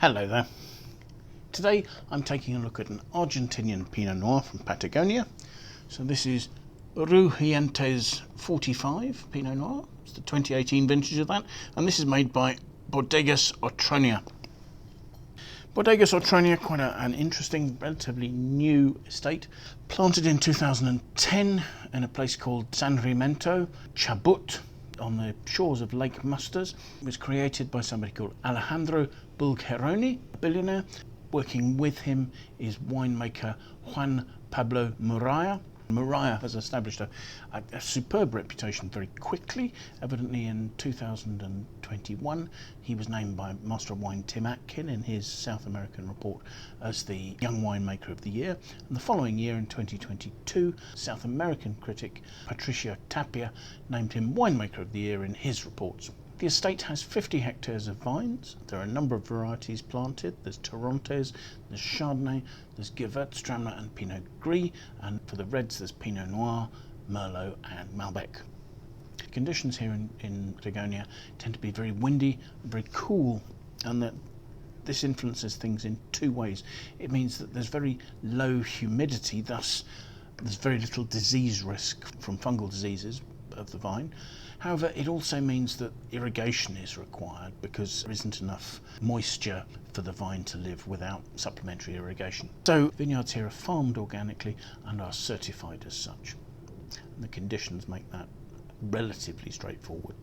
Hello there. Today I'm taking a look at an Argentinian Pinot Noir from Patagonia. So this is Rugientes 45 Pinot Noir. It's the 2018 vintage of that, and this is made by Bodega Otronia. Bodega Otronia, quite an interesting, relatively new estate, planted in 2010 in a place called Sarmiento, Churbut, on the shores of Lake Musters. It was created by somebody called Alejandro Bulgheroni, a billionaire. Working with him is winemaker Juan Pablo Murgia. Murgia has established a superb reputation very quickly. Evidently in 2021 he was named by Master of Wine Tim Atkin in his South American report as the Young Winemaker of the Year, and the following year in 2022 South American critic Patricio Tapia named him Winemaker of the Year in his reports. The estate has 50 hectares of vines. There are a number of varieties planted. There's Torrontes, there's Chardonnay, there's Gewurztraminer and Pinot Gris, and for the reds there's Pinot Noir, Merlot and Malbec. Conditions here in Patagonia tend to be very windy, very cool, and that this influences things in two ways. It means that there's very low humidity, thus there's very little disease risk from fungal diseases of the vine. However, it also means that irrigation is required because there isn't enough moisture for the vine to live without supplementary irrigation. So vineyards here are farmed organically and are certified as such. And the conditions make that relatively straightforward.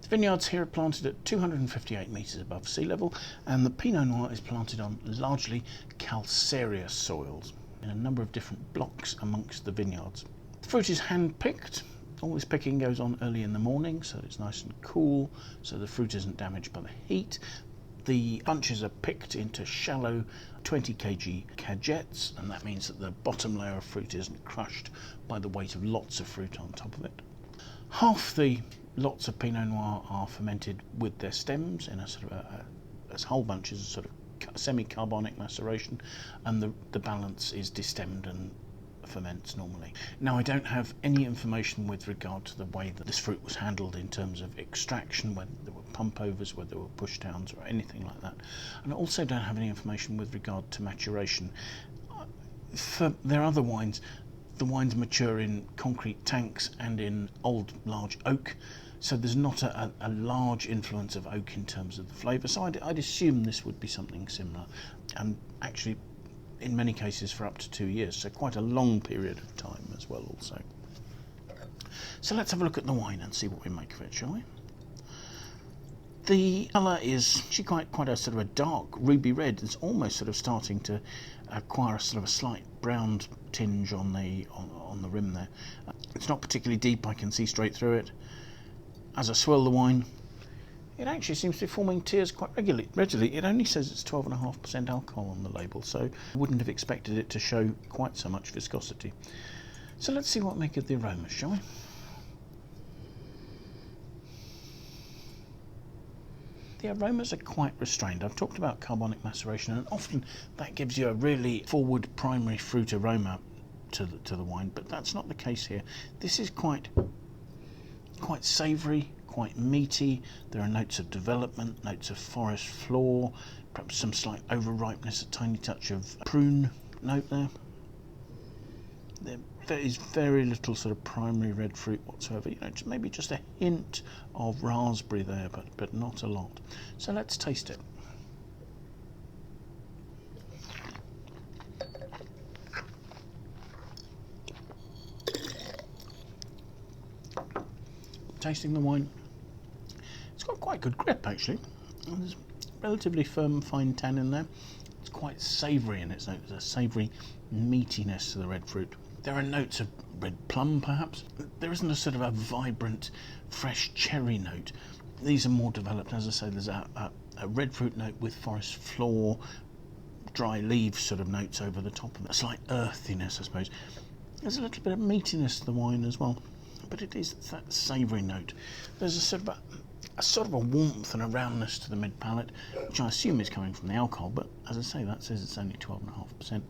The vineyards here are planted at 258 metres above sea level, and the Pinot Noir is planted on largely calcareous soils in a number of different blocks amongst the vineyards. The fruit is hand-picked. All this picking goes on early in the morning, so it's nice and cool, so the fruit isn't damaged by the heat. The bunches are picked into shallow 20 kg cagettes, and that means that the bottom layer of fruit isn't crushed by the weight of lots of fruit on top of it. Half the lots of Pinot Noir are fermented with their stems in a sort of as whole bunches, a sort of semi-carbonic maceration, and the balance is destemmed and ferments normally. Now, I don't have any information with regard to the way that this fruit was handled in terms of extraction, whether there were pump overs, whether there were push downs or anything like that. And I also don't have any information with regard to maturation. For their other wines, the wines mature in concrete tanks and in old large oak, so there's not a large influence of oak in terms of the flavour. So I'd assume this would be something similar, and actually in many cases for up to 2 years, so quite a long period of time as well also. So let's have a look at the wine and see what we make of it, shall we? The colour is quite a sort of a dark ruby red. It's almost sort of starting to acquire a sort of a slight brown tinge on the rim there. It's not particularly deep, I can see straight through it. As I swirl the wine, it actually seems to be forming tears quite readily. It only says it's 12.5% alcohol on the label, so I wouldn't have expected it to show quite so much viscosity. So let's see what we make of the aromas, shall we? The aromas are quite restrained. I've talked about carbonic maceration, and often that gives you a really forward primary fruit aroma to the wine, but that's not the case here. This is quite savoury, quite meaty. There are notes of development, notes of forest floor, perhaps some slight over-ripeness, a tiny touch of prune note there. There is very little sort of primary red fruit whatsoever. Maybe just a hint of raspberry there, but not a lot. So let's taste it. Tasting the wine, it's got quite good grip actually. There's relatively firm, fine tannin there. It's quite savoury in its note. There's a savoury meatiness to the red fruit. There are notes of red plum perhaps. There isn't a sort of a vibrant, fresh cherry note. These are more developed. As I say, there's a red fruit note with forest floor, dry leaves sort of notes over the top of it. A slight earthiness, I suppose. There's a little bit of meatiness to the wine as well, but it is that savoury note. There's a sort of a warmth and a roundness to the mid palate, which I assume is coming from the alcohol, but as I say, that says it's only 12.5%.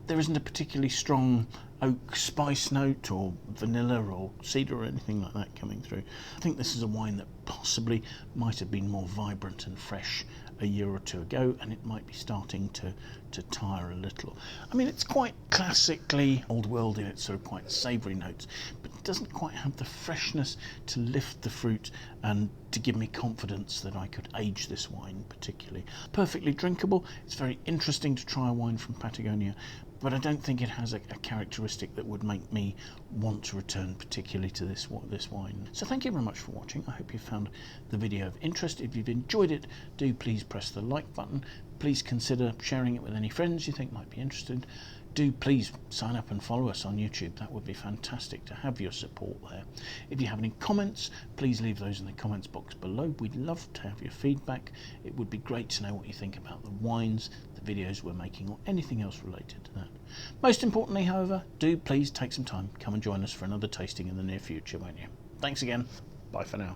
There isn't a particularly strong oak spice note or vanilla or cedar or anything like that coming through. I think this is a wine that possibly might have been more vibrant and fresh a year or two ago, and it might be starting to tire a little. I mean, it's quite classically old world in its sort of quite savoury notes, but it doesn't quite have the freshness to lift the fruit and to give me confidence that I could age this wine particularly. Perfectly drinkable. It's very interesting to try a wine from Patagonia, but I don't think it has a characteristic that would make me want to return particularly to this wine. So thank you very much for watching. I hope you found the video of interest. If you've enjoyed it, do please press the like button. Please consider sharing it with any friends you think might be interested. Do please sign up and follow us on YouTube. That would be fantastic to have your support there. If you have any comments, please leave those in the comments box below. We'd love to have your feedback. It would be great to know what you think about the wines, the videos we're making, or anything else related to that. Most importantly, however, do please take some time, come and join us for another tasting in the near future, won't you? Thanks again. Bye for now.